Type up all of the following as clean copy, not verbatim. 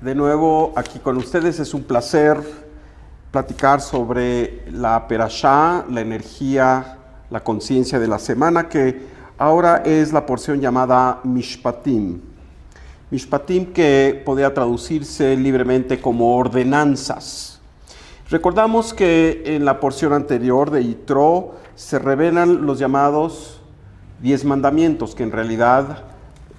De nuevo aquí con ustedes. Es un placer platicar sobre la Perashá, la energía, la conciencia de la semana, que ahora es la porción llamada Mishpatim. Mishpatim, que podría traducirse libremente como ordenanzas. Recordamos que en la porción anterior de Yitro se revelan los llamados 10 mandamientos, que en realidad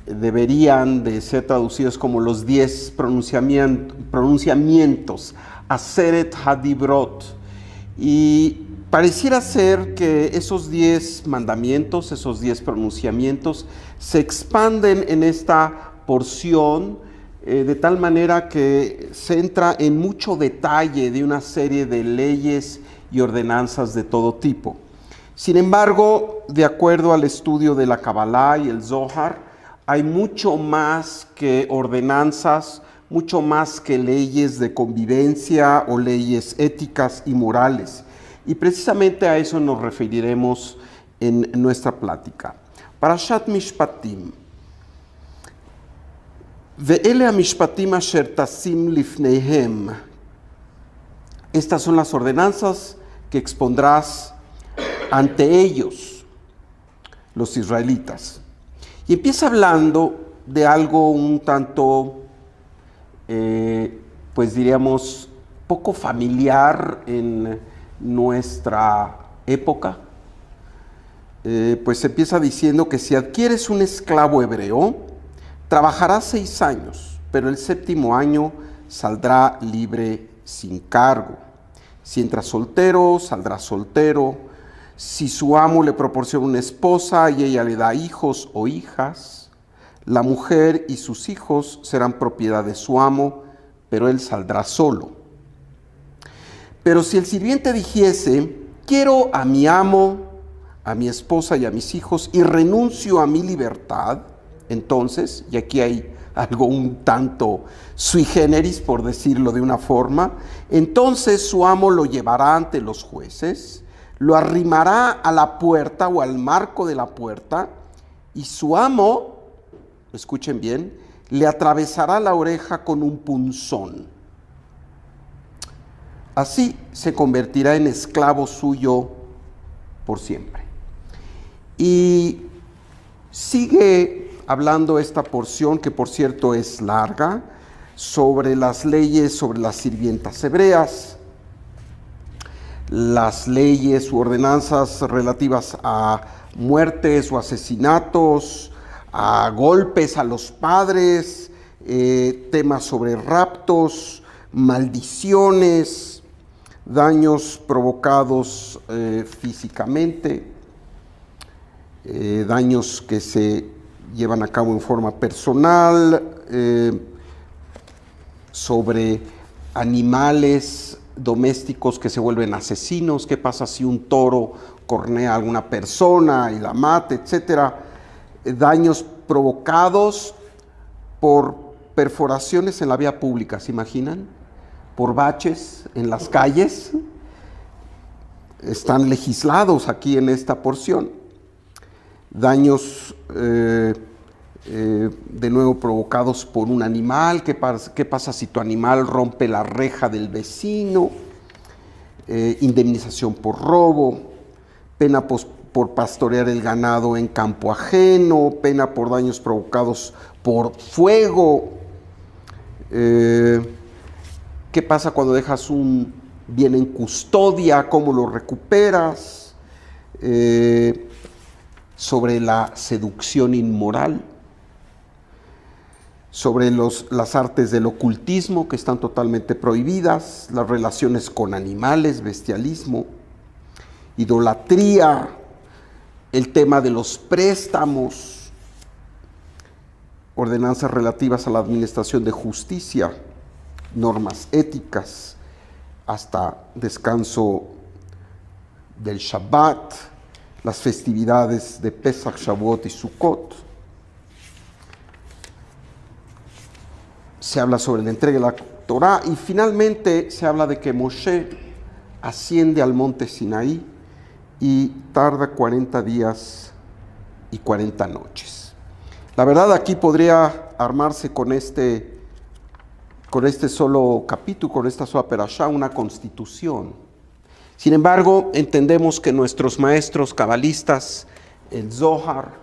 deberían de ser traducidos como los 10 pronunciamientos, Aseret Hadibrot. Y pareciera ser que esos 10 mandamientos, esos 10 pronunciamientos, se expanden en esta porción de tal manera que se entra en mucho detalle de una serie de leyes y ordenanzas de todo tipo. Sin embargo, de acuerdo al estudio de la Kabbalah y el Zohar, hay mucho más que ordenanzas, mucho más que leyes de convivencia o leyes éticas y morales. Y precisamente a eso nos referiremos en nuestra plática. Parashat Mishpatim. Ve'ele hamishpatim asher tasim lifneihem. Estas son las ordenanzas que expondrás ante ellos, los israelitas. Y empieza hablando de algo un tanto, pues diríamos, poco familiar en nuestra época. Pues empieza diciendo que si adquieres un esclavo hebreo, trabajará 6 años, pero el 7º año saldrá libre sin cargo. Si entra soltero, saldrá soltero. Si su amo le proporciona una esposa y ella le da hijos o hijas, la mujer y sus hijos serán propiedad de su amo, pero él saldrá solo. Pero si el sirviente dijese, quiero a mi amo, a mi esposa y a mis hijos y renuncio a mi libertad, entonces, y aquí hay algo un tanto sui generis, por decirlo de una forma, entonces su amo lo llevará ante los jueces, lo arrimará a la puerta o al marco de la puerta, y su amo, escuchen bien, le atravesará la oreja con un punzón. Así se convertirá en esclavo suyo por siempre. Y sigue hablando esta porción, que por cierto es larga, sobre las leyes sobre las sirvientas hebreas, las leyes u ordenanzas relativas a muertes o asesinatos, a golpes a los padres, temas sobre raptos, maldiciones, daños provocados físicamente, daños que se llevan a cabo en forma personal, sobre animales domésticos que se vuelven asesinos. ¿Qué pasa si un toro cornea a alguna persona y la mata, etcétera? Daños provocados por perforaciones en la vía pública, ¿se imaginan? Por baches en las calles. Están legislados aquí en esta porción. Daños de nuevo provocados por un animal. ¿Qué pasa si tu animal rompe la reja del vecino? Indemnización por robo, pena por pastorear el ganado en campo ajeno, pena por daños provocados por fuego. ¿Qué pasa cuando dejas un bien en custodia? ¿Cómo lo recuperas? Sobre la seducción inmoral, sobre las artes del ocultismo, que están totalmente prohibidas, las relaciones con animales, bestialismo, idolatría, el tema de los préstamos, ordenanzas relativas a la administración de justicia, normas éticas, hasta descanso del Shabbat, las festividades de Pesach, Shavuot y Sukkot. Se habla sobre la entrega de la Torá y finalmente se habla de que Moshe asciende al monte Sinaí y tarda 40 días y 40 noches. La verdad, aquí podría armarse con con este solo capítulo, con esta sola perashá, una constitución. Sin embargo, entendemos que nuestros maestros cabalistas, el Zohar,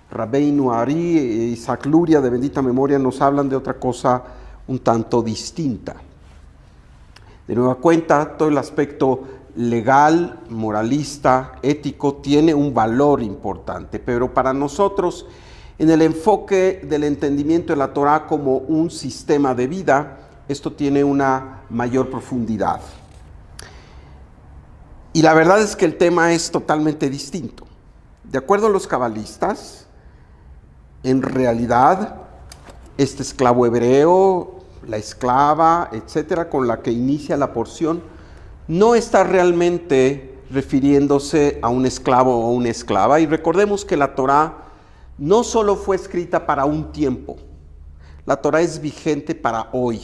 Rabbeinu Ari e Isaac Luria de bendita memoria, nos hablan de otra cosa un tanto distinta. De nueva cuenta, todo el aspecto legal, moralista, ético, tiene un valor importante, pero para nosotros, en el enfoque del entendimiento de la Torá como un sistema de vida, esto tiene una mayor profundidad. Y la verdad es que el tema es totalmente distinto. De acuerdo a los cabalistas, en realidad, este esclavo hebreo, la esclava, etcétera, con la que inicia la porción, no está realmente refiriéndose a un esclavo o una esclava. Y recordemos que la Torá no solo fue escrita para un tiempo, la Torá es vigente para hoy,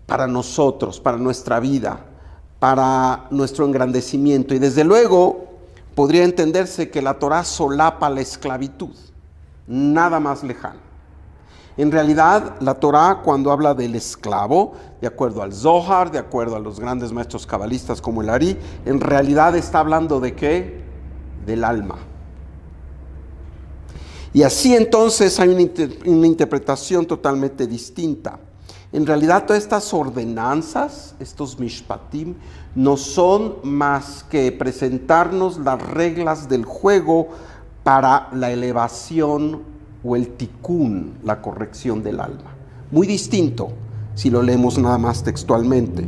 para nosotros, para nuestra vida, para nuestro engrandecimiento. Y desde luego podría entenderse que la Torá solapa la esclavitud, nada más lejano. En realidad, la Torá, cuando habla del esclavo, de acuerdo al Zohar, de acuerdo a los grandes maestros cabalistas como el Ari, en realidad está hablando ¿de qué? Del alma. Y así entonces hay una interpretación totalmente distinta. En realidad, todas estas ordenanzas, estos mishpatim, no son más que presentarnos las reglas del juego para la elevación o el tikkun, la corrección del alma. Muy distinto si lo leemos nada más textualmente.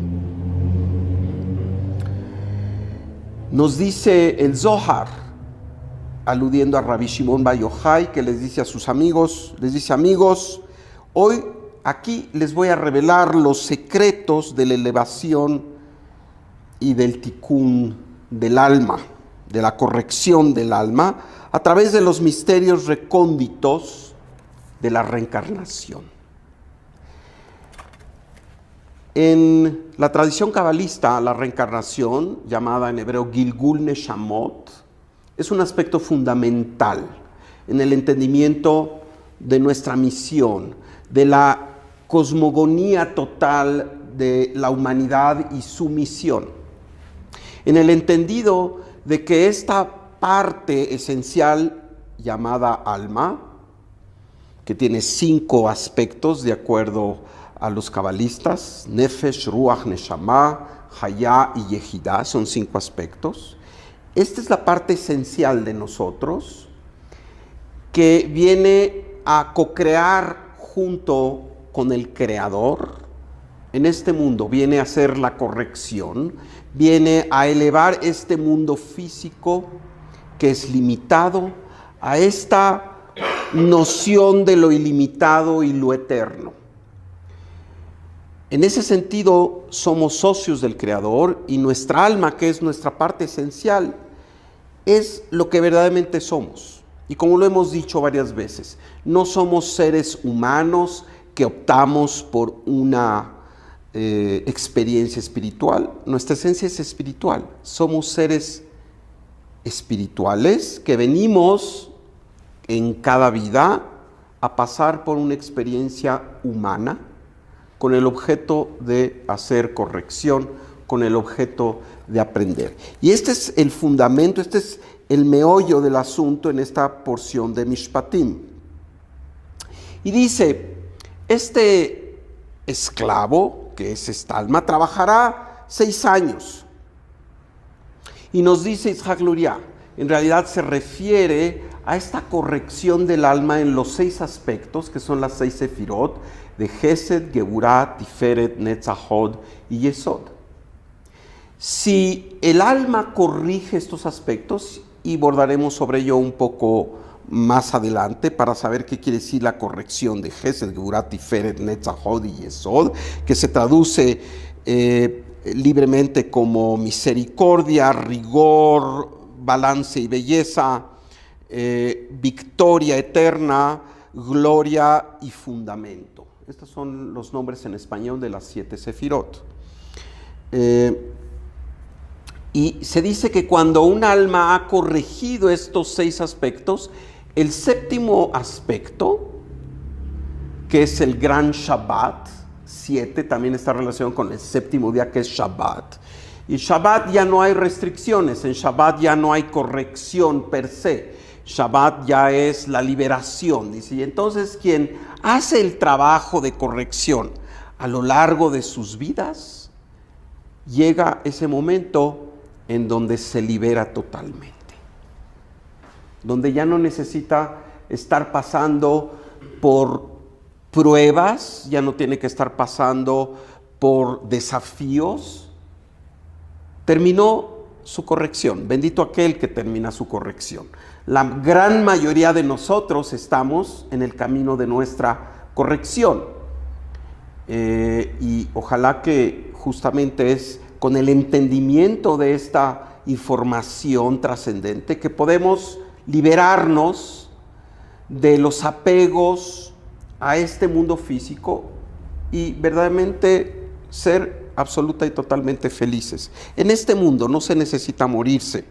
Nos dice el Zohar, aludiendo a Rabbi Shimon Bar Yochai, que les dice a sus amigos, amigos, hoy aquí les voy a revelar los secretos de la elevación y del tikkun del alma, de la corrección del alma, a través de los misterios recónditos de la reencarnación. En la tradición cabalista, la reencarnación, llamada en hebreo Gilgul Neshamot, es un aspecto fundamental en el entendimiento de nuestra misión, de la cosmogonía total de la humanidad y su misión. En el entendido de que esta parte esencial llamada alma, que tiene 5 aspectos de acuerdo a los cabalistas, Nefesh, Ruach, Neshama, Hayá y Yehidá, son 5 aspectos. Esta es la parte esencial de nosotros, que viene a co-crear junto con el Creador en este mundo, viene a hacer la corrección, viene a elevar este mundo físico que es limitado a esta noción de lo ilimitado y lo eterno. En ese sentido, somos socios del Creador y nuestra alma, que es nuestra parte esencial, es lo que verdaderamente somos. Y como lo hemos dicho varias veces, no somos seres humanos que optamos por una experiencia espiritual. Nuestra esencia es espiritual. Somos seres espirituales que venimos en cada vida a pasar por una experiencia humana con el objeto de hacer corrección, con el objeto de aprender. Y este es el fundamento, este es el meollo del asunto en esta porción de Mishpatim. Y dice, este esclavo, que es esta alma, trabajará 6 años. Y nos dice Isaac Luria, en realidad se refiere a esta corrección del alma en los 6 aspectos, que son las 6 sefirot, de Gesed, Geburah, Tiferet, Netzahod y Yesod. Si el alma corrige estos aspectos, y abordaremos sobre ello un poco más adelante para saber qué quiere decir la corrección de Gesed, Geburah, Tiferet, Netzahod y Yesod, que se traduce libremente como misericordia, rigor, balance y belleza, victoria eterna, gloria y fundamento. Estos son los nombres en español de las 7 sefirot. Y se dice que cuando un alma ha corregido estos 6 aspectos, el 7º aspecto, que es el gran Shabbat, 7 también está relacionado con el séptimo día, que es Shabbat. Y Shabbat ya no hay restricciones, en Shabbat ya no hay corrección per se. Shabbat ya es la liberación, dice. Y entonces quien hace el trabajo de corrección a lo largo de sus vidas, llega ese momento en donde se libera totalmente. Donde ya no necesita estar pasando por pruebas, ya no tiene que estar pasando por desafíos. Terminó su corrección. Bendito aquel que termina su corrección. La gran mayoría de nosotros estamos en el camino de nuestra corrección. Y ojalá que justamente es con el entendimiento de esta información trascendente que podemos liberarnos de los apegos a este mundo físico y verdaderamente ser absoluta y totalmente felices. En este mundo no se necesita morirse,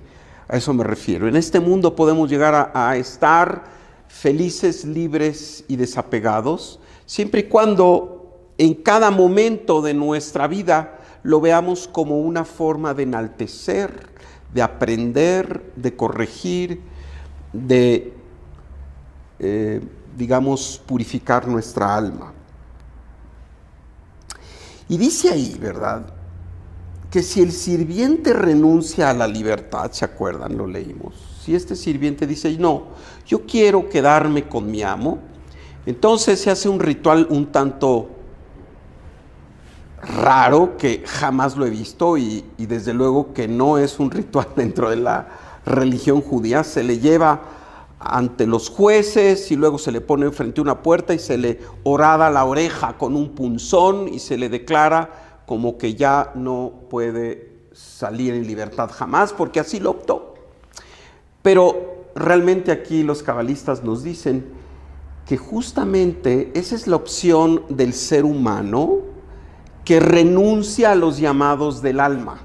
a eso me refiero. En este mundo podemos llegar a estar felices, libres y desapegados, siempre y cuando en cada momento de nuestra vida lo veamos como una forma de enaltecer, de aprender, de corregir, de, digamos, purificar nuestra alma. Y dice ahí, ¿verdad?, que si el sirviente renuncia a la libertad, ¿se acuerdan? Lo leímos. Si este sirviente dice, no, yo quiero quedarme con mi amo, entonces se hace un ritual un tanto raro, que jamás lo he visto, y desde luego que no es un ritual dentro de la religión judía. Se le lleva ante los jueces y luego se le pone frente a una puerta y se le horada la oreja con un punzón y se le declara como que ya no puede salir en libertad jamás, porque así lo optó. Pero realmente aquí los cabalistas nos dicen que justamente esa es la opción del ser humano que renuncia a los llamados del alma.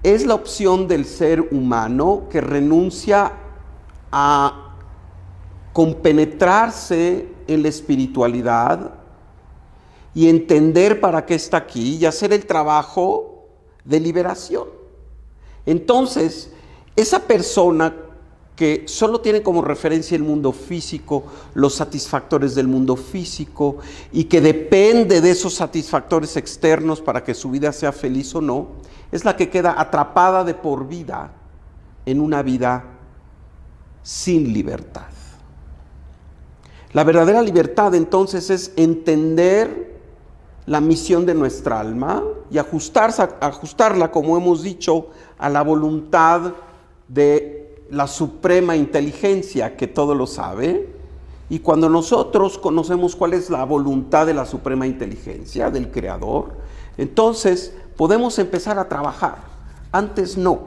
Es la opción del ser humano que renuncia a compenetrarse en la espiritualidad y entender para qué está aquí y hacer el trabajo de liberación. Entonces, esa persona que solo tiene como referencia el mundo físico, los satisfactores del mundo físico, y que depende de esos satisfactores externos para que su vida sea feliz o no, es la que queda atrapada de por vida en una vida sin libertad. La verdadera libertad entonces es entender la misión de nuestra alma y ajustarla, como hemos dicho, a la voluntad de la suprema inteligencia que todo lo sabe. Y cuando nosotros conocemos cuál es la voluntad de la suprema inteligencia, del Creador, entonces podemos empezar a trabajar. Antes no.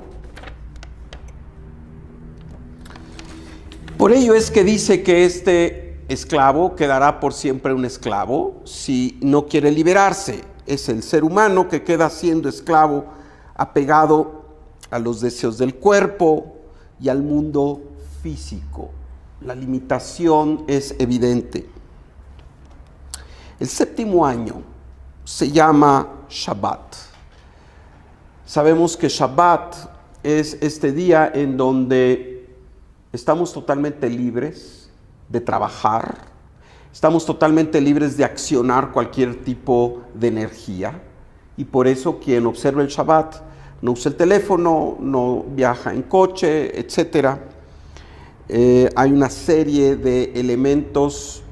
Por ello es que dice que este esclavo quedará por siempre un esclavo si no quiere liberarse. Es el ser humano que queda siendo esclavo, apegado a los deseos del cuerpo y al mundo físico. La limitación es evidente. El séptimo año se llama Shabbat. Sabemos que Shabbat es este día en donde estamos totalmente libres de trabajar, estamos totalmente libres de accionar cualquier tipo de energía, y por eso quien observa el Shabbat no usa el teléfono, no viaja en coche, etc. Hay una serie de elementos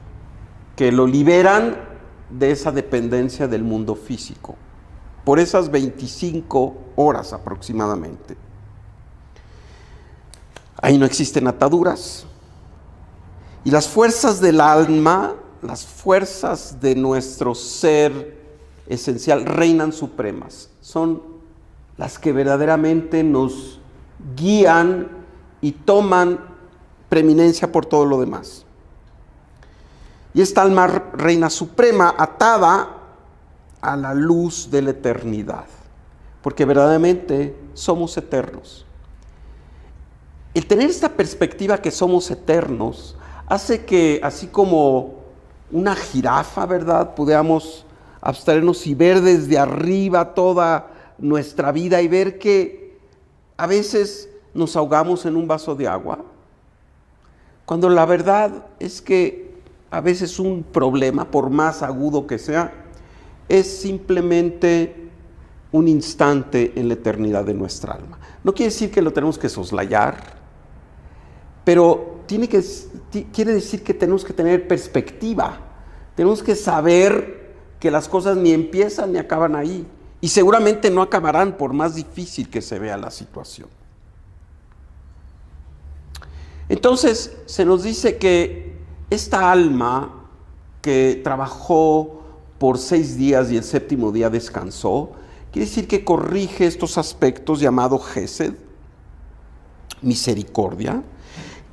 que lo liberan de esa dependencia del mundo físico, por esas 25 horas aproximadamente. Ahí no existen ataduras, y las fuerzas del alma, las fuerzas de nuestro ser esencial reinan supremas. Son las que verdaderamente nos guían y toman preeminencia por todo lo demás. Y esta alma reina suprema, atada a la luz de la eternidad, porque verdaderamente somos eternos. El tener esta perspectiva que somos eternos hace que, así como una jirafa, ¿verdad? Podamos abstraernos y ver desde arriba toda nuestra vida y ver que a veces nos ahogamos en un vaso de agua, cuando la verdad es que a veces un problema, por más agudo que sea, es simplemente un instante en la eternidad de nuestra alma. No quiere decir que lo tenemos que soslayar, pero quiere decir que tenemos que tener perspectiva. Tenemos que saber que las cosas ni empiezan ni acaban ahí. Y seguramente no acabarán por más difícil que se vea la situación. Entonces se nos dice que esta alma que trabajó por 6 días y el 7º día descansó, quiere decir que corrige estos aspectos llamado Gesed, misericordia,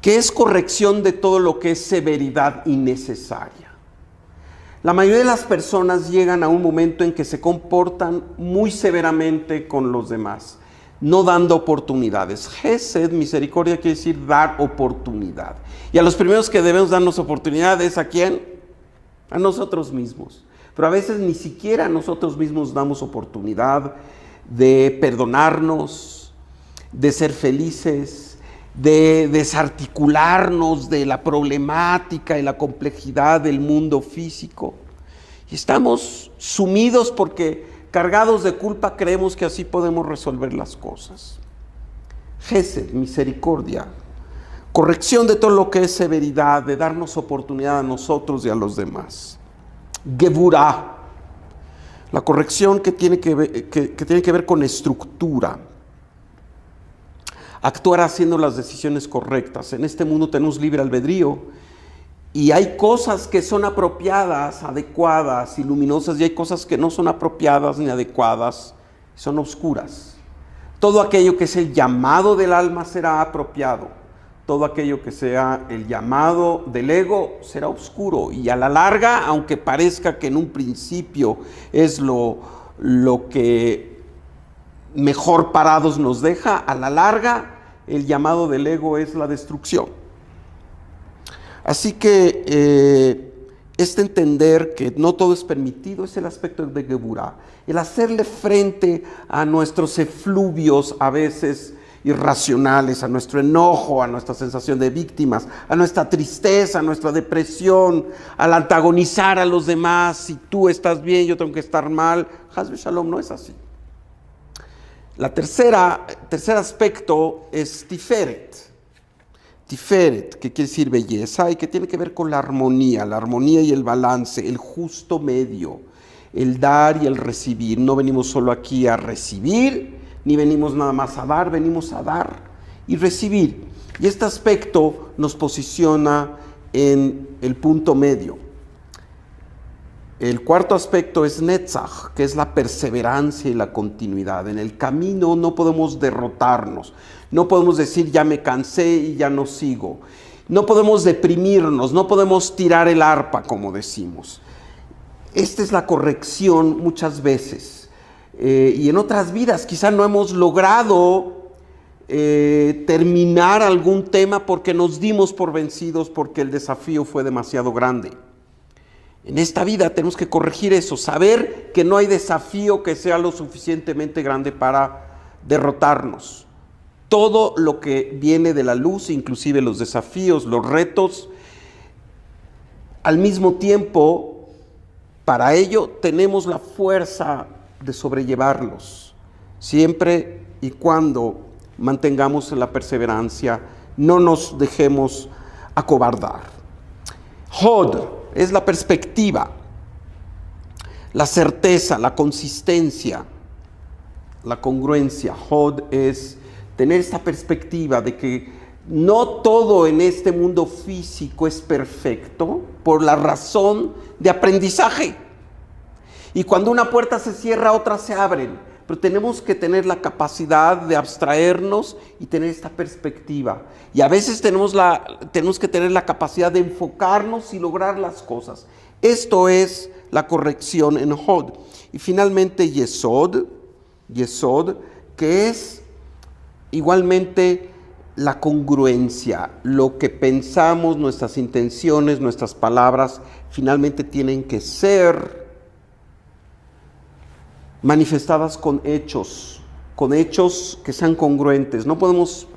que es corrección de todo lo que es severidad innecesaria. La mayoría de las personas llegan a un momento en que se comportan muy severamente con los demás, no dando oportunidades. Gesed, misericordia, quiere decir dar oportunidad. Y a los primeros que debemos darnos oportunidades, ¿a quién? A nosotros mismos. Pero a veces ni siquiera nosotros mismos damos oportunidad de perdonarnos, de ser felices, de desarticularnos de la problemática y la complejidad del mundo físico. Y estamos sumidos porque cargados de culpa creemos que así podemos resolver las cosas. Gesed, misericordia, corrección de todo lo que es severidad, de darnos oportunidad a nosotros y a los demás. Gevurah, la corrección que tiene que ver con estructura. Actuar haciendo las decisiones correctas. En este mundo tenemos libre albedrío y hay cosas que son apropiadas, adecuadas y luminosas, y hay cosas que no son apropiadas ni adecuadas, son oscuras. Todo aquello que es el llamado del alma será apropiado. Todo aquello que sea el llamado del ego será oscuro, y a la larga, aunque parezca que en un principio es lo que mejor parados nos deja, a la larga el llamado del ego es la destrucción. Así que entender que no todo es permitido es el aspecto de Gevurah, el hacerle frente a nuestros efluvios a veces irracionales, a nuestro enojo, a nuestra sensación de víctimas, a nuestra tristeza, a nuestra depresión, al antagonizar a los demás. Si tú estás bien, yo tengo que estar mal. Haz v'shalom, no es así. Tercer aspecto es Tiferet. Tiferet, que quiere decir belleza y que tiene que ver con la armonía y el balance, el justo medio, el dar y el recibir. No venimos solo aquí a recibir, ni venimos nada más a dar, venimos a dar y recibir. Y este aspecto nos posiciona en el punto medio. El cuarto aspecto es Netzach, que es la perseverancia y la continuidad. En el camino no podemos derrotarnos, no podemos decir ya me cansé y ya no sigo. No podemos deprimirnos, no podemos tirar el arpa, como decimos. Esta es la corrección muchas veces. Y en otras vidas quizá no hemos logrado terminar algún tema porque nos dimos por vencidos, porque el desafío fue demasiado grande. En esta vida tenemos que corregir eso, saber que no hay desafío que sea lo suficientemente grande para derrotarnos. Todo lo que viene de la luz, inclusive los desafíos, los retos, al mismo tiempo, para ello tenemos la fuerza de sobrellevarlos, siempre y cuando mantengamos la perseverancia, no nos dejemos acobardar. Hod es la perspectiva, la certeza, la consistencia, la congruencia. Hod es tener esta perspectiva de que no todo en este mundo físico es perfecto por la razón de aprendizaje. Y cuando una puerta se cierra, otras se abren. Pero tenemos que tener la capacidad de abstraernos y tener esta perspectiva. Y a veces tenemos que tener la capacidad de enfocarnos y lograr las cosas. Esto es la corrección en Hod. Y finalmente Yesod, que es igualmente la congruencia, lo que pensamos, nuestras intenciones, nuestras palabras, finalmente tienen que ser manifestadas con hechos que sean congruentes. No podemos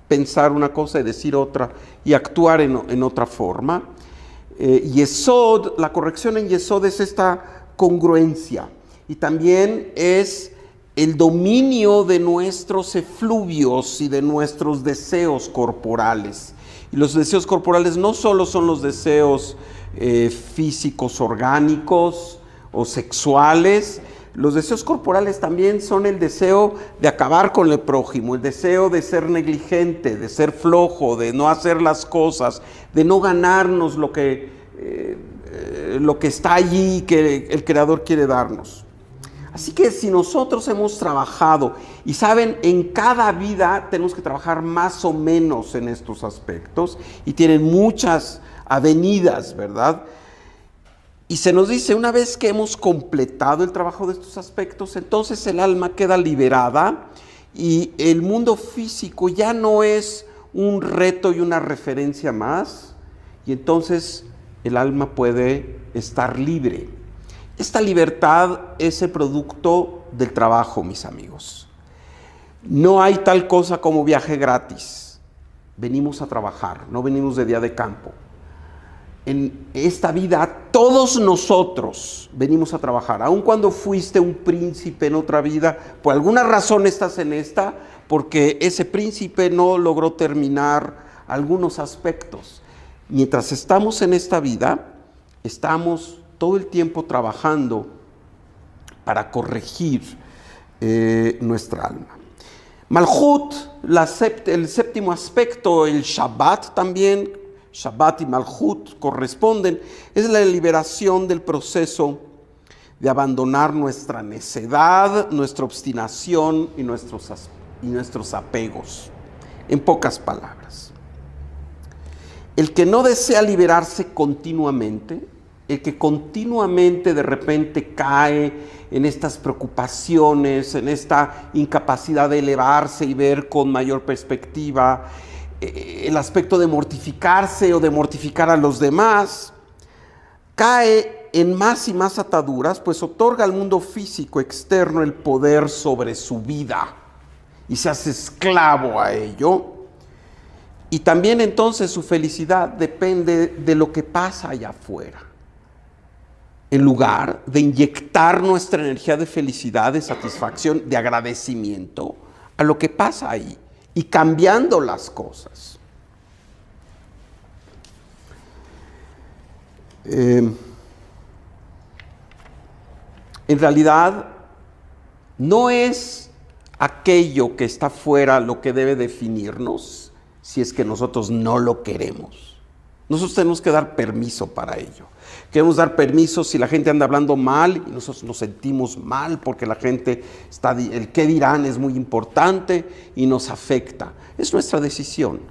pensar una cosa y decir otra y actuar en otra forma. Yesod, la corrección en Yesod es esta congruencia, y también es el dominio de nuestros efluvios y de nuestros deseos corporales. Y los deseos corporales no solo son los deseos físicos, orgánicos o sexuales. Los deseos corporales también son el deseo de acabar con el prójimo, el deseo de ser negligente, de ser flojo, de no hacer las cosas, de no ganarnos lo que está allí que el Creador quiere darnos. Así que si nosotros hemos trabajado, y saben, en cada vida tenemos que trabajar más o menos en estos aspectos, y tienen muchas avenidas, ¿verdad? Y se nos dice, una vez que hemos completado el trabajo de estos aspectos, entonces el alma queda liberada y el mundo físico ya no es un reto y una referencia más, y entonces el alma puede estar libre. Esta libertad es el producto del trabajo, mis amigos. No hay tal cosa como viaje gratis. Venimos a trabajar, no venimos de día de campo. En esta vida todos nosotros venimos a trabajar. Aun cuando fuiste un príncipe en otra vida, por alguna razón estás en esta, porque ese príncipe no logró terminar algunos aspectos. Mientras estamos en esta vida, estamos todo el tiempo trabajando para corregir nuestra alma. Malhut, el séptimo aspecto, el Shabbat también, Shabbat y Malhut corresponden, es la liberación del proceso de abandonar nuestra necedad, nuestra obstinación y nuestros apegos. En pocas palabras, el que no desea liberarse continuamente, el que continuamente de repente cae en estas preocupaciones, en esta incapacidad de elevarse y ver con mayor perspectiva, el aspecto de mortificarse o de mortificar a los demás, cae en más y más ataduras, pues otorga al mundo físico externo el poder sobre su vida y se hace esclavo a ello. Y también entonces su felicidad depende de lo que pasa allá afuera. En lugar de inyectar nuestra energía de felicidad, de satisfacción, de agradecimiento a lo que pasa ahí y cambiando las cosas. En realidad, no es aquello que está fuera lo que debe definirnos si es que nosotros no lo queremos. Nosotros tenemos que dar permiso para ello. Queremos dar permiso si la gente anda hablando mal y nosotros nos sentimos mal porque la gente el qué dirán es muy importante y nos afecta. Es nuestra decisión.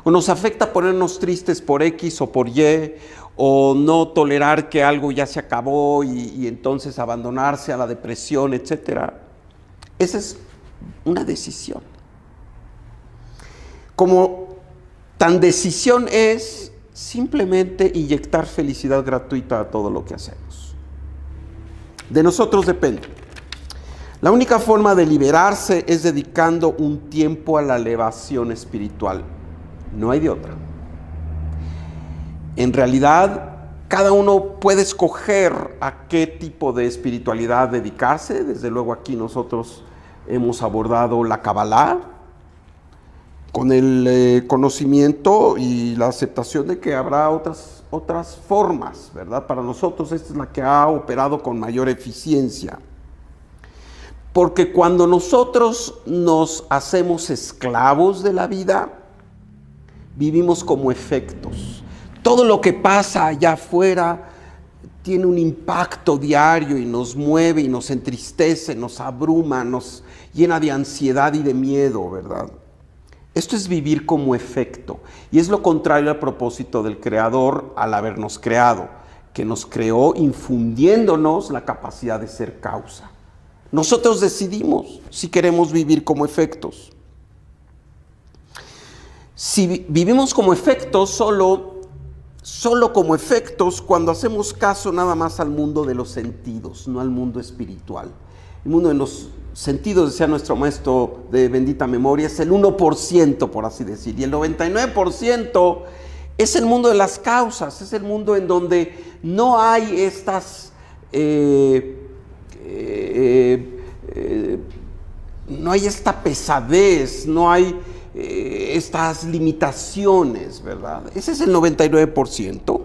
O nos afecta ponernos tristes por X o por Y, o no tolerar que algo ya se acabó y entonces abandonarse a la depresión, etc. Esa es una decisión. Como tan decisión es simplemente inyectar felicidad gratuita a todo lo que hacemos. De nosotros depende. La única forma de liberarse es dedicando un tiempo a la elevación espiritual. No hay de otra. En realidad, cada uno puede escoger a qué tipo de espiritualidad dedicarse. Desde luego aquí nosotros hemos abordado la Kabbalah, con el conocimiento y la aceptación de que habrá otras formas, ¿verdad? Para nosotros esta es la que ha operado con mayor eficiencia. Porque cuando nosotros nos hacemos esclavos de la vida, vivimos como efectos. Todo lo que pasa allá afuera tiene un impacto diario y nos mueve y nos entristece, nos abruma, nos llena de ansiedad y de miedo, ¿verdad? Esto es vivir como efecto, y es lo contrario al propósito del Creador al habernos creado, que nos creó infundiéndonos la capacidad de ser causa. Nosotros decidimos si queremos vivir como efectos. Si vivimos como efectos, solo como efectos, cuando hacemos caso nada más al mundo de los sentidos, no al mundo espiritual. El mundo de los sentidos, decía nuestro maestro de bendita memoria, es el 1%, por así decir, y el 99% es el mundo de las causas, es el mundo en donde no hay estas no hay esta pesadez, no hay estas limitaciones, ¿verdad? Ese es el 99%.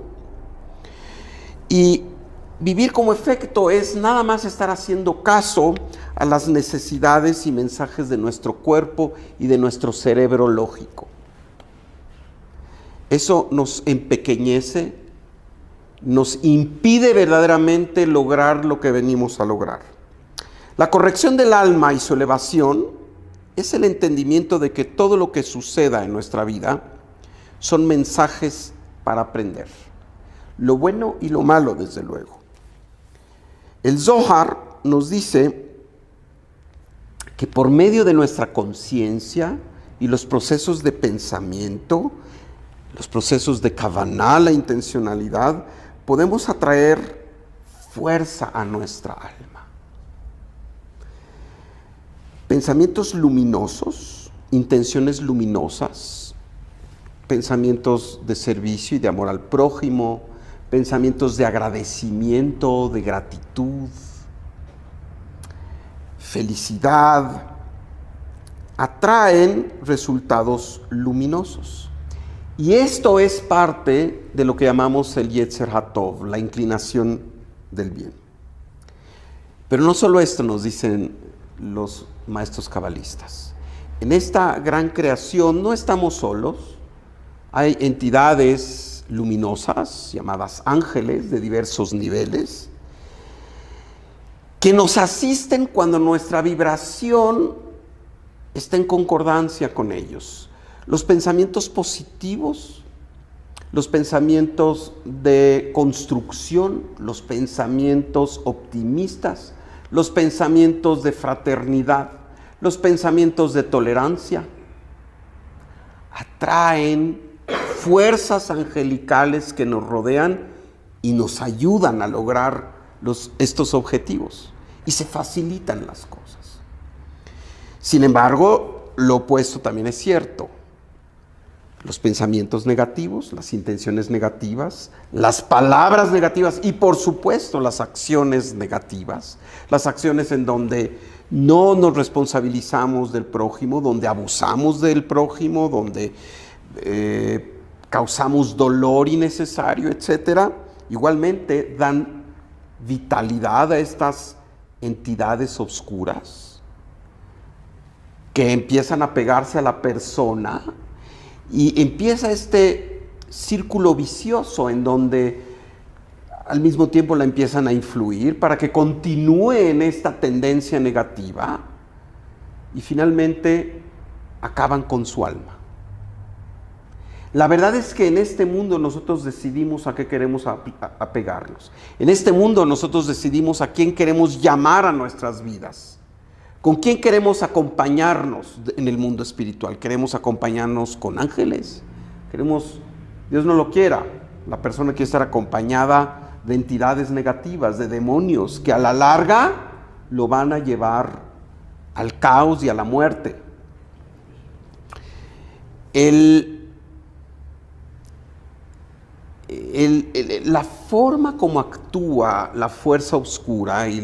Y vivir como efecto es nada más estar haciendo caso a las necesidades y mensajes de nuestro cuerpo y de nuestro cerebro lógico. Eso nos empequeñece, nos impide verdaderamente lograr lo que venimos a lograr. La corrección del alma y su elevación es el entendimiento de que todo lo que suceda en nuestra vida son mensajes para aprender. Lo bueno y lo malo, desde luego. El Zohar nos dice que por medio de nuestra conciencia y los procesos de pensamiento, los procesos de kavaná, la intencionalidad, podemos atraer fuerza a nuestra alma. Pensamientos luminosos, intenciones luminosas, pensamientos de servicio y de amor al prójimo, pensamientos de agradecimiento, de gratitud, felicidad, atraen resultados luminosos. Y esto es parte de lo que llamamos el Yetzer HaTov, la inclinación del bien. Pero no solo esto nos dicen los maestros cabalistas. En esta gran creación no estamos solos. Hay entidades luminosas, llamadas ángeles de diversos niveles, que nos asisten cuando nuestra vibración está en concordancia con ellos. Los pensamientos positivos, los pensamientos de construcción, los pensamientos optimistas, los pensamientos de fraternidad, los pensamientos de tolerancia, atraen fuerzas angelicales que nos rodean y nos ayudan a lograr estos objetivos y se facilitan las cosas. Sin embargo, lo opuesto también es cierto. Los pensamientos negativos, las intenciones negativas, las palabras negativas y por supuesto las acciones negativas, las acciones en donde no nos responsabilizamos del prójimo, donde abusamos del prójimo, donde causamos dolor innecesario, etcétera, igualmente dan vitalidad a estas entidades oscuras que empiezan a pegarse a la persona. Y empieza este círculo vicioso en donde al mismo tiempo la empiezan a influir para que continúe en esta tendencia negativa y finalmente acaban con su alma. La verdad es que en este mundo nosotros decidimos a qué queremos apegarnos. En este mundo nosotros decidimos a quién queremos llamar a nuestras vidas. ¿Con quién queremos acompañarnos en el mundo espiritual? ¿Queremos acompañarnos con ángeles? Dios no lo quiera, la persona quiere estar acompañada de entidades negativas, de demonios, que a la larga lo van a llevar al caos y a la muerte. La forma como actúa la fuerza oscura y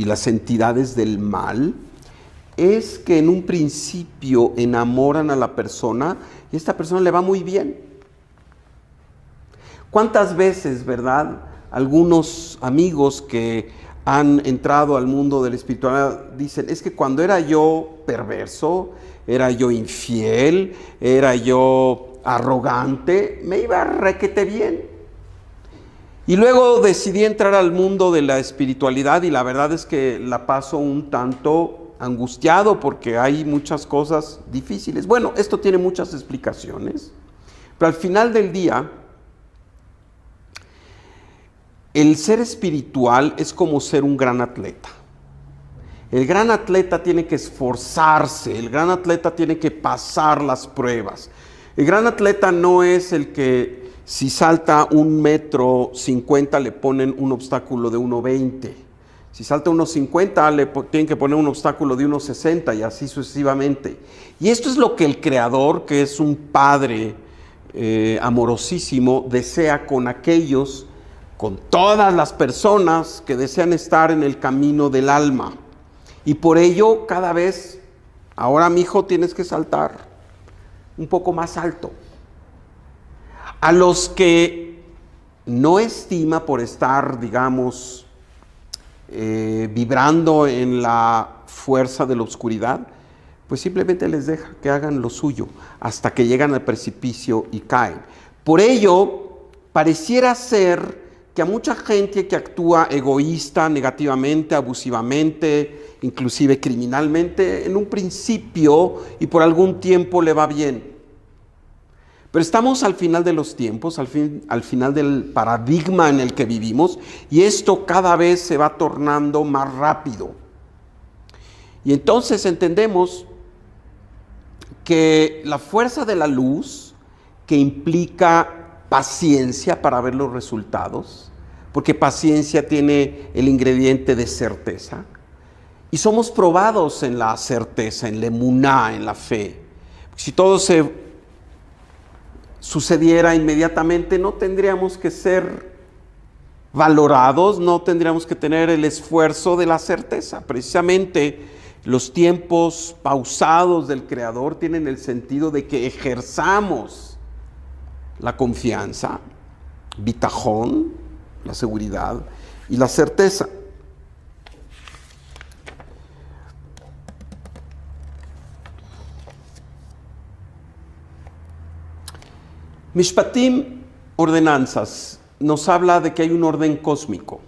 las entidades del mal es que en un principio enamoran a la persona y a esta persona le va muy bien. ¿Cuántas veces, verdad, algunos amigos que han entrado al mundo de la espiritualidad dicen, es que cuando era yo perverso, era yo infiel, era yo arrogante, me iba requete bien? Y luego decidí entrar al mundo de la espiritualidad y la verdad es que la paso un tanto angustiado porque hay muchas cosas difíciles. Bueno, esto tiene muchas explicaciones, pero al final del día, el ser espiritual es como ser un gran atleta. El gran atleta tiene que esforzarse, el gran atleta tiene que pasar las pruebas. El gran atleta no es el que si salta 1,50 m le ponen un obstáculo de 1,20 m. Si salta 1,50 m le tienen que poner un obstáculo de 1,60 m y así sucesivamente. Y esto es lo que el Creador, que es un Padre amorosísimo, desea con aquellos, con todas las personas que desean estar en el camino del alma. Y por ello, cada vez, ahora mi hijo, tienes que saltar un poco más alto. A los que no estima por estar, digamos, vibrando en la fuerza de la oscuridad, pues simplemente les deja que hagan lo suyo hasta que llegan al precipicio y caen. Por ello, pareciera ser que a mucha gente que actúa egoísta, negativamente, abusivamente, inclusive criminalmente, en un principio y por algún tiempo le va bien. Pero estamos al final de los tiempos, al final del paradigma en el que vivimos, y esto cada vez se va tornando más rápido. Y entonces entendemos que la fuerza de la luz, que implica paciencia para ver los resultados, porque paciencia tiene el ingrediente de certeza, y somos probados en la certeza, en la emuná, en la fe. Si todo se sucediera inmediatamente, no tendríamos que ser valorados, no tendríamos que tener el esfuerzo de la certeza. Precisamente los tiempos pausados del Creador tienen el sentido de que ejerzamos la confianza, bitajón, la seguridad y la certeza. Mishpatim, ordenanzas, nos habla de que hay un orden cósmico,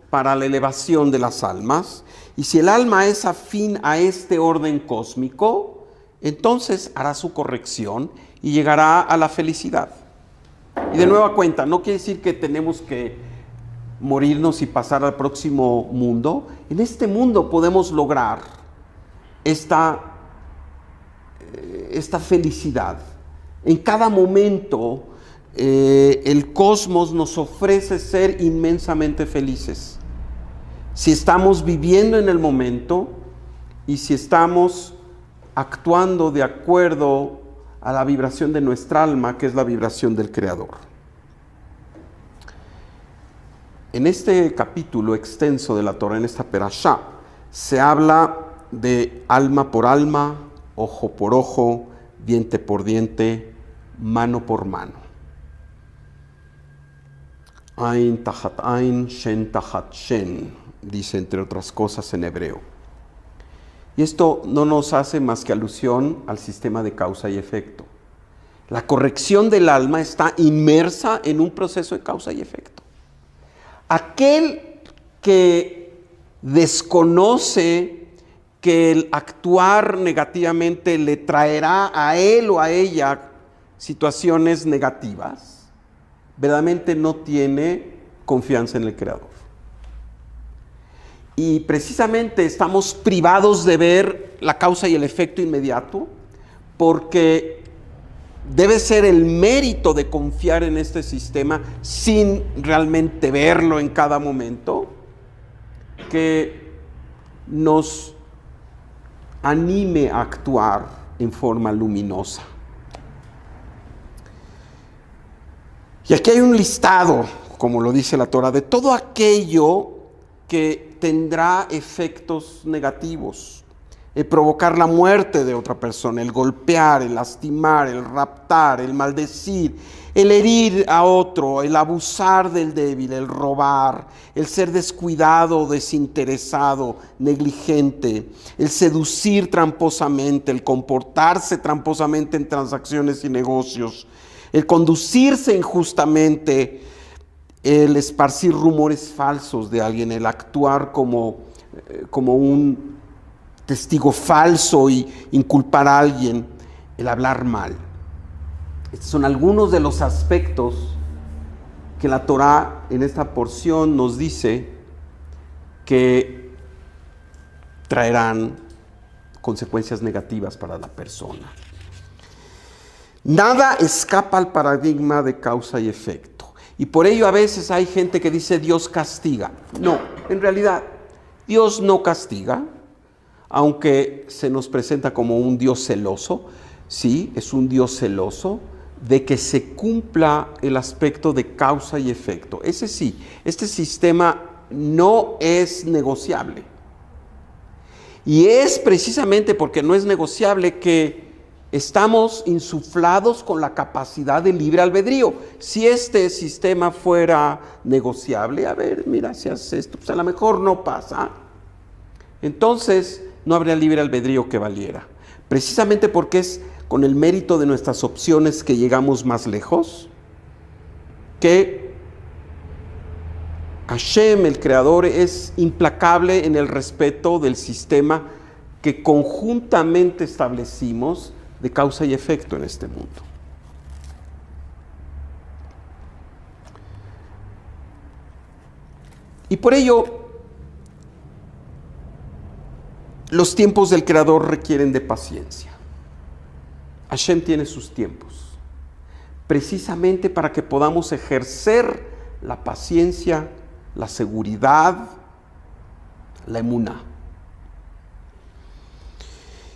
para la elevación de las almas, y si el alma es afín a este orden cósmico, entonces hará su corrección y llegará a la felicidad. Y de nueva cuenta, no quiere decir que tenemos que morirnos y pasar al próximo mundo. En este mundo podemos lograr esta felicidad. En cada momento el cosmos nos ofrece ser inmensamente felices. Si estamos viviendo en el momento y si estamos actuando de acuerdo a la vibración de nuestra alma, que es la vibración del Creador. En este capítulo extenso de la Torah, en esta perashá, se habla de alma por alma, ojo por ojo, diente por diente, mano por mano. Ain tajat ain, shen tajat shen, dice entre otras cosas en hebreo. Y esto no nos hace más que alusión al sistema de causa y efecto. La corrección del alma está inmersa en un proceso de causa y efecto. Aquel que desconoce que el actuar negativamente le traerá a él o a ella situaciones negativas, verdaderamente no tiene confianza en el Creador. Y precisamente estamos privados de ver la causa y el efecto inmediato, porque debe ser el mérito de confiar en este sistema sin realmente verlo en cada momento, que nos anime a actuar en forma luminosa. Y aquí hay un listado, como lo dice la Torah, de todo aquello que tendrá efectos negativos. El provocar la muerte de otra persona, el golpear, el lastimar, el raptar, el maldecir, el herir a otro, el abusar del débil, el robar, el ser descuidado, desinteresado, negligente, el seducir tramposamente, el comportarse tramposamente en transacciones y negocios, el conducirse injustamente, el esparcir rumores falsos de alguien, el actuar como un testigo falso y inculpar a alguien, el hablar mal. Estos son algunos de los aspectos que la Torá en esta porción nos dice que traerán consecuencias negativas para la persona. Nada escapa al paradigma de causa y efecto. Y por ello a veces hay gente que dice Dios castiga. No, en realidad Dios no castiga, aunque se nos presenta como un Dios celoso. Sí, es un Dios celoso de que se cumpla el aspecto de causa y efecto. Ese sí, este sistema no es negociable. Y es precisamente porque no es negociable que estamos insuflados con la capacidad de libre albedrío. Si este sistema fuera negociable, a ver, mira, si haces esto, pues a lo mejor no pasa. Entonces no habría libre albedrío que valiera. Precisamente porque es con el mérito de nuestras opciones que llegamos más lejos, que Hashem, el Creador, es implacable en el respeto del sistema que conjuntamente establecimos de causa y efecto en este mundo. Y por ello, los tiempos del Creador requieren de paciencia. Hashem tiene sus tiempos, precisamente para que podamos ejercer la paciencia, la seguridad, la emuná.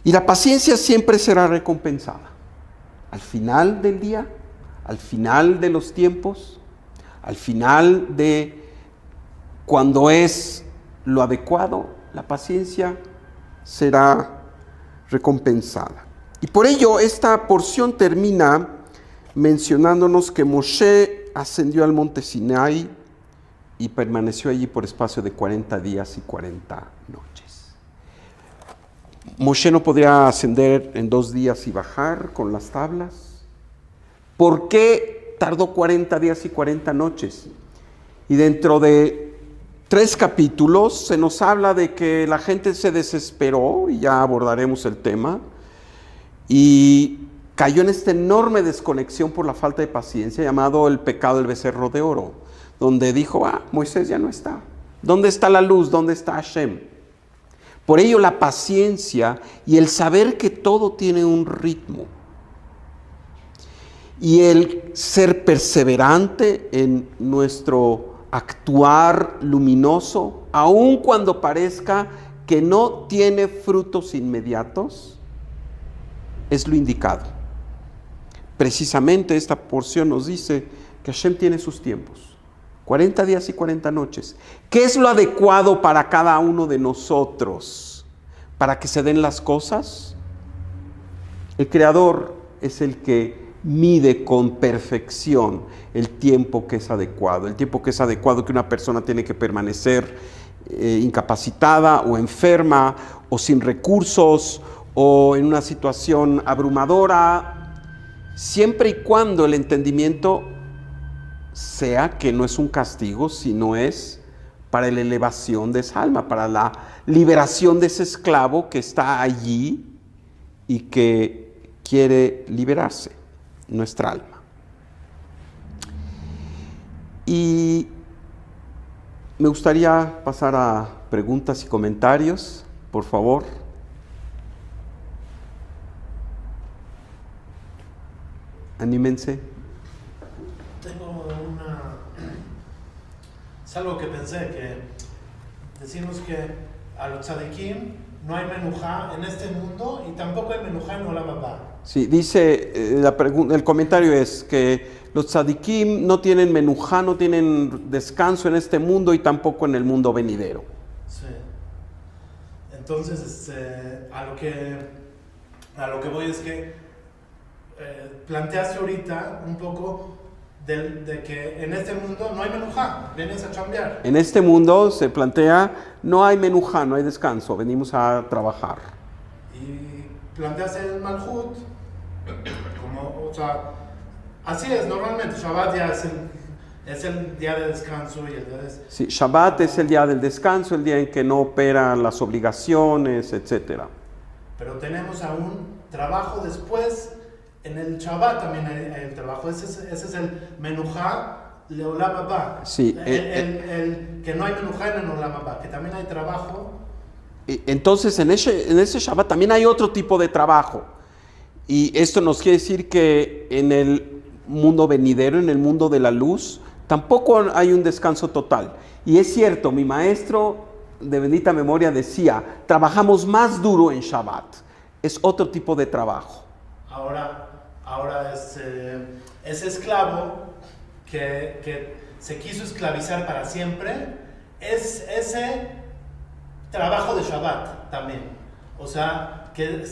Y la paciencia siempre será recompensada. Al final del día, al final de los tiempos, al final de cuando es lo adecuado, la paciencia será recompensada. Y por ello esta porción termina mencionándonos que Moshe ascendió al monte Sinai y permaneció allí por espacio de 40 días y 40 noches. Moshe no podría ascender en 2 días y bajar con las tablas. ¿Por qué tardó 40 días y 40 noches? Y dentro de 3 capítulos se nos habla de que la gente se desesperó, y ya abordaremos el tema, y cayó en esta enorme desconexión por la falta de paciencia, llamado el pecado del becerro de oro, donde dijo, Moisés ya no está. ¿Dónde está la luz? ¿Dónde está Hashem? Por ello la paciencia y el saber que todo tiene un ritmo y el ser perseverante en nuestro actuar luminoso, aun cuando parezca que no tiene frutos inmediatos, es lo indicado. Precisamente esta porción nos dice que Hashem tiene sus tiempos, 40 días y 40 noches. ¿Qué es lo adecuado para cada uno de nosotros para que se den las cosas? El Creador es el que mide con perfección el tiempo que es adecuado. El tiempo que es adecuado que una persona tiene que permanecer incapacitada o enferma o sin recursos o en una situación abrumadora, siempre y cuando el entendimiento sea que no es un castigo, sino es para la elevación de esa alma, para la liberación de ese esclavo que está allí y que quiere liberarse, nuestra alma. Y me gustaría pasar a preguntas y comentarios, por favor. Anímense. Es algo que pensé, que decimos que a los tzadikim no hay menujá en este mundo y tampoco hay menujá en Olam Haba. Sí, dice, el comentario es que los tzadikim no tienen menujá, no tienen descanso en este mundo y tampoco en el mundo venidero. Sí. Entonces, a lo que voy es que planteaste ahorita un poco de que en este mundo no hay menujá, vienes a chambear. En este mundo se plantea, no hay menujá, no hay descanso, venimos a trabajar. Y planteaste el Malhut, como, o sea, así es normalmente, Shabbat ya es el día de descanso y el día de... Sí, Shabbat es el día del descanso, el día en que no operan las obligaciones, etc. Pero tenemos aún trabajo después. En el Shabbat también hay el trabajo, ese es el menujá Leolam Haba. Sí, El que no hay menujá en el Olam Haba, que también hay trabajo. Entonces, en ese Shabbat también hay otro tipo de trabajo. Y esto nos quiere decir que en el mundo venidero, en el mundo de la luz, tampoco hay un descanso total. Y es cierto, mi maestro de bendita memoria decía, trabajamos más duro en Shabbat. Es otro tipo de trabajo. Ahora ese esclavo que se quiso esclavizar para siempre, es ese trabajo de Shabbat también. O sea, que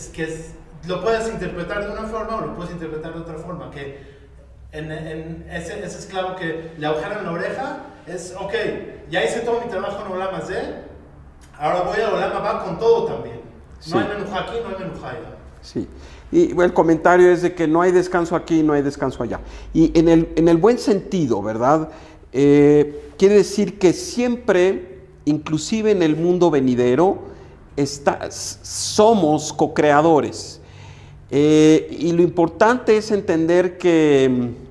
lo puedes interpretar de una forma o lo puedes interpretar de otra forma. Que en ese esclavo que le agujeran la oreja, es, ok, ya hice todo mi trabajo en Olam Hazé, ahora voy a Olam Haba con todo también. No hay menujá aquí, no hay menujá allá. Sí. Y el comentario es de que no hay descanso aquí, no hay descanso allá. Y en el buen sentido, ¿verdad? Quiere decir que siempre, inclusive en el mundo venidero, somos co-creadores. Y lo importante es entender que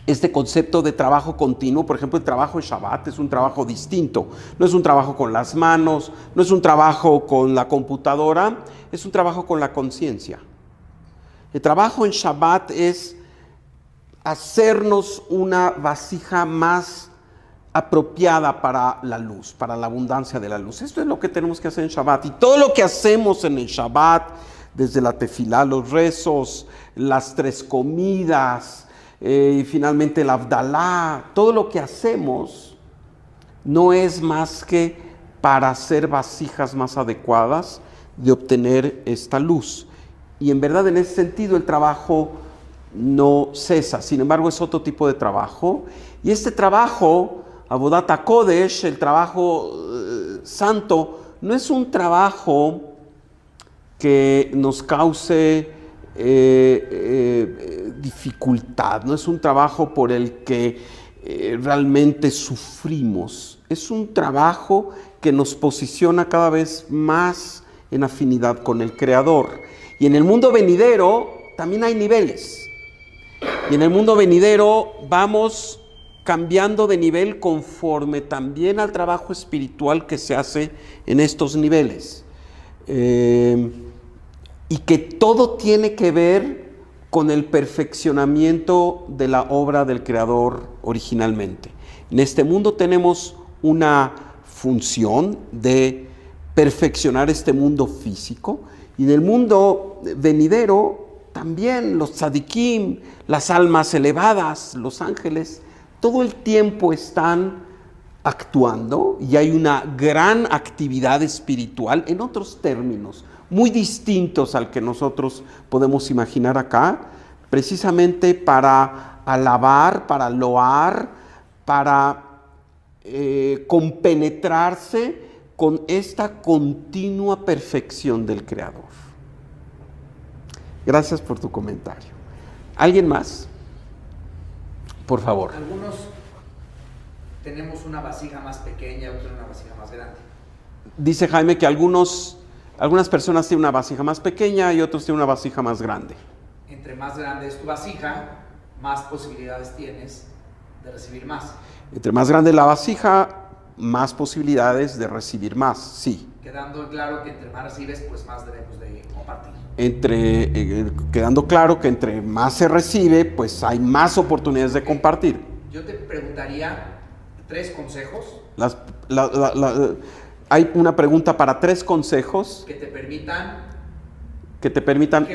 este concepto de trabajo continuo, por ejemplo, el trabajo de Shabbat es un trabajo distinto. No es un trabajo con las manos, no es un trabajo con la computadora, es un trabajo con la conciencia. El trabajo en Shabbat es hacernos una vasija más apropiada para la luz, para la abundancia de la luz. Esto es lo que tenemos que hacer en Shabbat. Y todo lo que hacemos en el Shabbat, desde la tefilá, los rezos, las 3 comidas, y finalmente el Abdalá, todo lo que hacemos no es más que para hacer vasijas más adecuadas de obtener esta luz. Y en verdad, en ese sentido, el trabajo no cesa. Sin embargo, es otro tipo de trabajo. Y este trabajo, Avodat HaKodesh, el trabajo santo, no es un trabajo que nos cause dificultad, no es un trabajo por el que realmente sufrimos. Es un trabajo que nos posiciona cada vez más en afinidad con el Creador. Y en el mundo venidero también hay niveles. Y en el mundo venidero vamos cambiando de nivel conforme también al trabajo espiritual que se hace en estos niveles. Y que todo tiene que ver con el perfeccionamiento de la obra del Creador originalmente. En este mundo tenemos una función de perfeccionar este mundo físico, y en el mundo venidero también los tzadikim, las almas elevadas, los ángeles, todo el tiempo están actuando y hay una gran actividad espiritual, en otros términos, muy distintos al que nosotros podemos imaginar acá, precisamente para alabar, para loar, para compenetrarse con esta continua perfección del Creador. Gracias por tu comentario. ¿Alguien más? Por favor. Algunos tenemos una vasija más pequeña, otros una vasija más grande. Dice Jaime que algunas personas tienen una vasija más pequeña y otros tienen una vasija más grande. Entre más grande es tu vasija, más posibilidades tienes de recibir más. Entre más grande la vasija, más posibilidades de recibir más, sí. Quedando claro que entre más recibes, pues más debemos de compartir. Quedando claro que entre más se recibe, pues hay más oportunidades de compartir. Yo te preguntaría 3 consejos. Hay una pregunta para 3 consejos que te permitan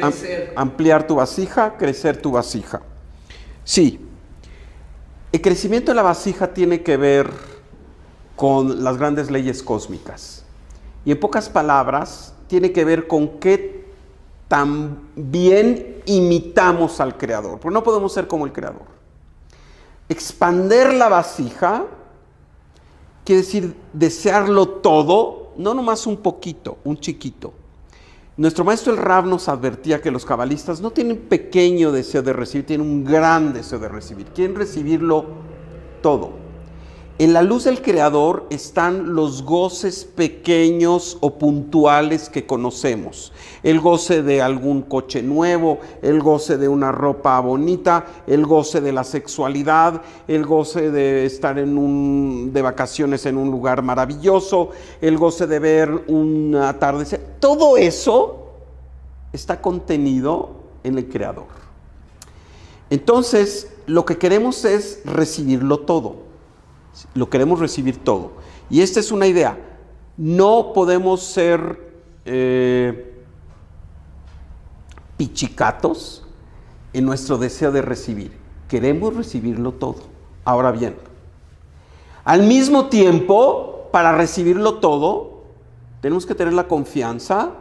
ampliar tu vasija, crecer tu vasija. Sí, el crecimiento de la vasija tiene que ver con las grandes leyes cósmicas. Y en pocas palabras, tiene que ver con qué tan bien imitamos al Creador, porque no podemos ser como el Creador. Expander la vasija quiere decir desearlo todo, no nomás un poquito, un chiquito. Nuestro maestro el Rab nos advertía que los cabalistas no tienen pequeño deseo de recibir, tienen un gran deseo de recibir, quieren recibirlo todo. En la luz del Creador están los goces pequeños o puntuales que conocemos. El goce de algún coche nuevo, el goce de una ropa bonita, el goce de la sexualidad, el goce de estar de vacaciones en un lugar maravilloso, el goce de ver un atardecer. Todo eso está contenido en el Creador. Entonces, lo que queremos es recibirlo todo. Lo queremos recibir todo. Y esta es una idea. No podemos ser pichicatos en nuestro deseo de recibir. Queremos recibirlo todo. Ahora bien, al mismo tiempo, para recibirlo todo, tenemos que tener la confianza,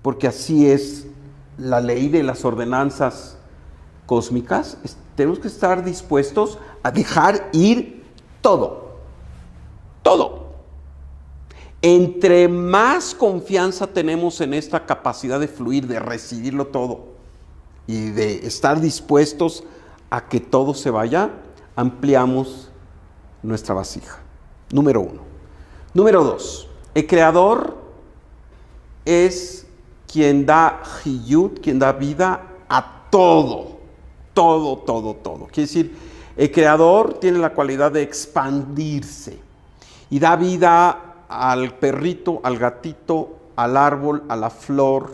porque así es la ley de las ordenanzas cósmicas. Tenemos que estar dispuestos a dejar ir todo. Entre más confianza tenemos en esta capacidad de fluir, de recibirlo todo y de estar dispuestos a que todo se vaya, ampliamos nuestra vasija. Número 1. Número 2. El Creador es quien da hiyut, quien da vida a todo. Quiere decir, el Creador tiene la cualidad de expandirse y da vida al perrito, al gatito, al árbol, a la flor,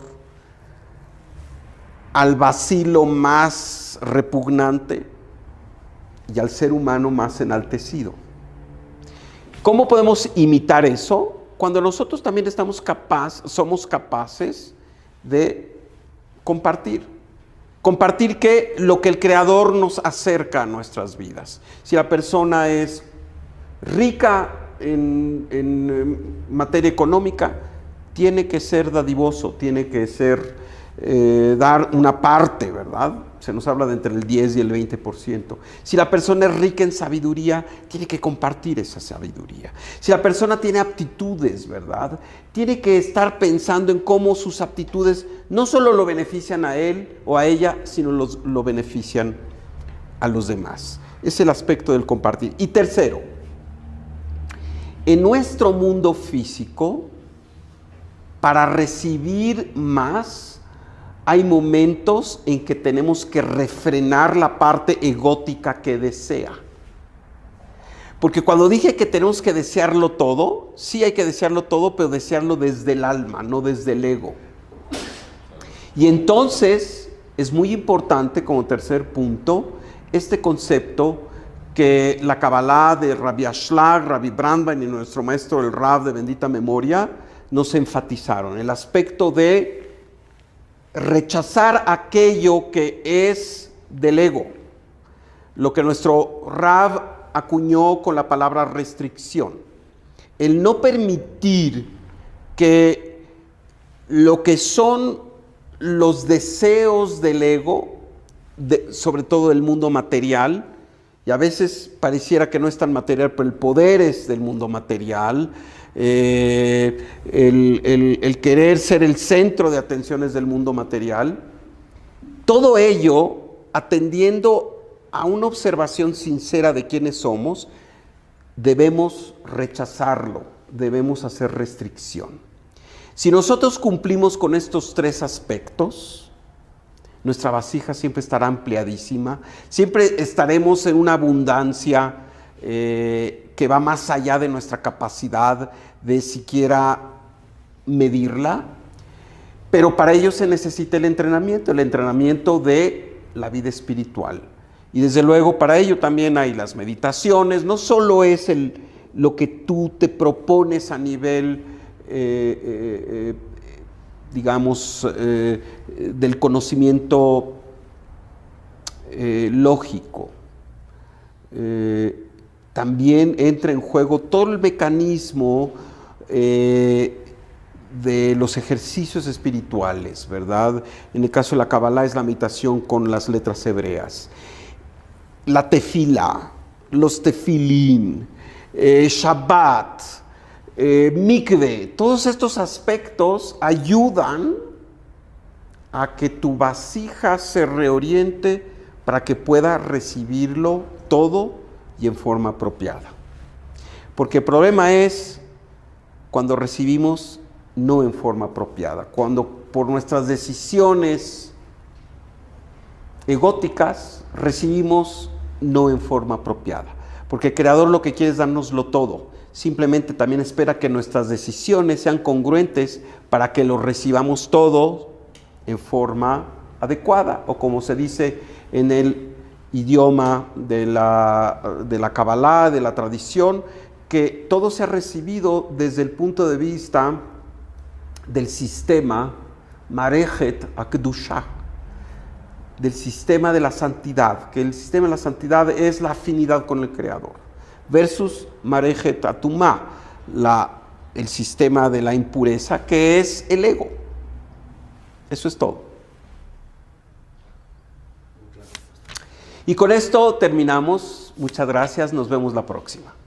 al bacilo más repugnante y al ser humano más enaltecido. ¿Cómo podemos imitar eso? Cuando nosotros también somos capaces de compartir. Compartir lo que el Creador nos acerca a nuestras vidas. Si la persona es rica en materia económica, tiene que ser dadivoso, tiene que ser dar una parte, ¿verdad? Se nos habla de entre el 10 y el 20%. Si la persona es rica en sabiduría, tiene que compartir esa sabiduría. Si la persona tiene aptitudes, ¿verdad? Tiene que estar pensando en cómo sus aptitudes no solo lo benefician a él o a ella, sino lo benefician a los demás. Es el aspecto del compartir. Y tercero, en nuestro mundo físico, para recibir más, hay momentos en que tenemos que refrenar la parte egótica que desea. Porque cuando dije que tenemos que desearlo todo, sí hay que desearlo todo, pero desearlo desde el alma, no desde el ego. Y entonces es muy importante, como tercer punto, este concepto que la Kabbalah de Rabbi Ashlag, Rabbi Brandwein y nuestro maestro el Rav de bendita memoria nos enfatizaron. El aspecto de rechazar aquello que es del ego, lo que nuestro Rav acuñó con la palabra restricción, el no permitir que lo que son los deseos del ego, sobre todo del mundo material, y a veces pareciera que no es tan material, pero el poder es del mundo material, el querer ser el centro de atenciones del mundo material, todo ello atendiendo a una observación sincera de quiénes somos, debemos rechazarlo, debemos hacer restricción. Si nosotros cumplimos con estos tres aspectos, nuestra vasija siempre estará ampliadísima, siempre estaremos en una abundancia que va más allá de nuestra capacidad de siquiera medirla, pero para ello se necesita el entrenamiento de la vida espiritual. Y desde luego para ello también hay las meditaciones, no solo es lo que tú te propones a nivel, digamos, del conocimiento lógico. También entra en juego todo el mecanismo de los ejercicios espirituales, ¿verdad? En el caso de la Kabbalah es la meditación con las letras hebreas. La tefila, los tefilín, Shabbat, mikve, todos estos aspectos ayudan a que tu vasija se reoriente para que pueda recibirlo todo y en forma apropiada. Porque el problema es cuando recibimos no en forma apropiada, cuando por nuestras decisiones egóticas recibimos no en forma apropiada. Porque el Creador lo que quiere es dárnoslo todo. Simplemente también espera que nuestras decisiones sean congruentes para que lo recibamos todo en forma adecuada, o como se dice en el idioma de la Kabbalah, de la tradición, que todo se ha recibido desde el punto de vista del sistema Marechet HaKedushah, del sistema de la santidad, que el sistema de la santidad es la afinidad con el Creador, versus Marechet HaTumah, el sistema de la impureza, que es el ego. Eso es todo. Y con esto terminamos. Muchas gracias. Nos vemos la próxima.